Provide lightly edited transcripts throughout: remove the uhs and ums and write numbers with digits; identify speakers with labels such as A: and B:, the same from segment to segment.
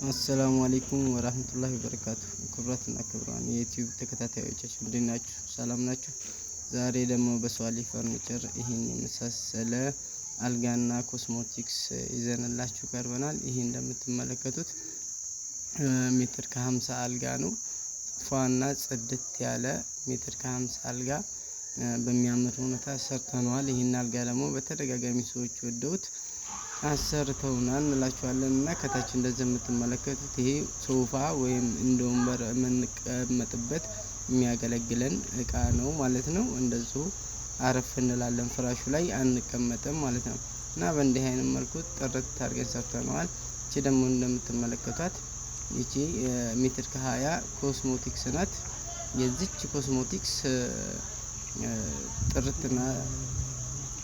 A: አሰላሙ አለይኩም ወራህመቱላሂ ወበረካቱ። ክብራትና ክብራን የዩቲዩብ ተከታታዮቻችን እንዴት ናችሁ? ሰላም ናችሁ? ዛሬ ደግሞ በሷሊ ፈርኒቸር ይሄን የመሳሰለ አልጋና ኮስሞቲክስ ይዘንላችሁ ቀርበናል። ይሄ እንደምትመለከቱት ሜትር ከ50 አልጋ ነው። ፏና ጽድት ያለ ሜትር ከ50 አልጋ በሚያምር ሁኔታ ሰርተናል። ይሄን አልጋ ደግሞ በተደጋጋሚ ሰዎች ወደውት አሰርተውናል እንላችኋለን። እና ከታች እንደዚህ የምትመለከቱት ይሄ ሶፋ ወይም እንደ ወንበር የምንቀመጥበት የሚያገለግለን እቃ ነው ማለት ነው። እንደዚሁ አረፍ እንላለን፣ ፍራሹ ላይ አንቀመጥም ማለት ነው። እና በእንዲህ አይነት መልኩ ጥርት አድርገን ሰርተነዋል። እቺ ደግሞ እንደምትመለከቷት ይቺ ሜትር ከ20 ኮስሞቲክስ ናት። የዚች ኮስሞቲክስ ጥርትና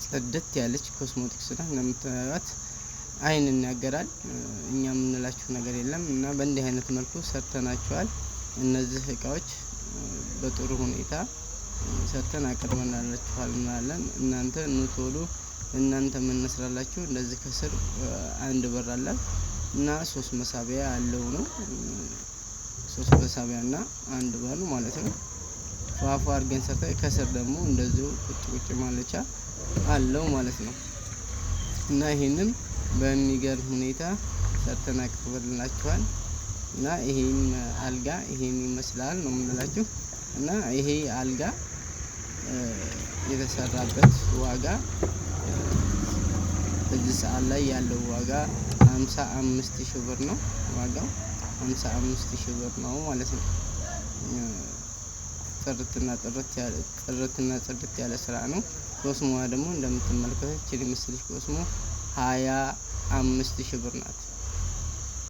A: ጽድት ያለች ኮስሞቲክስ ናት። እንደምታዩት አይንን ያገራል። እኛ የምንላችሁ ነገር የለም። እና በእንዲህ አይነት መልኩ ሰርተናቸዋል። እነዚህ እቃዎች በጥሩ ሁኔታ ሰርተን አቀርበናላችኋል እንላለን። እናንተ ኑቶሎ እናንተ ምን እንስራላችሁ። እንደዚህ ከስር አንድ በር አለ እና 3 መሳቢያ ያለው ነው። 3 መሳቢያ እና አንድ በር ማለት ነው። ፏፏ አድርገን ሰርተን ከስር ደግሞ እንደዚሁ ቁጭ ማለቻ አለው ማለት ነው። እና ይሄንን በሚገርም ሁኔታ ሰርተን አቅርበንላችኋል። እና ይሄን አልጋ ይሄን ይመስላል ነው የምንላችሁ። እና ይሄ አልጋ የተሰራበት ዋጋ በዚህ ሰዓት ላይ ያለው ዋጋ 55,000 ብር ነው። ዋጋው 55,000 ብር ነው ማለት ነው። ጥርትና ጽድት ያለ ስራ ነው። ኮስሞዋ ደግሞ እንደምትመለከቱት እቺ ምስልሽ ኮስሞ 25,000 ብር ናት።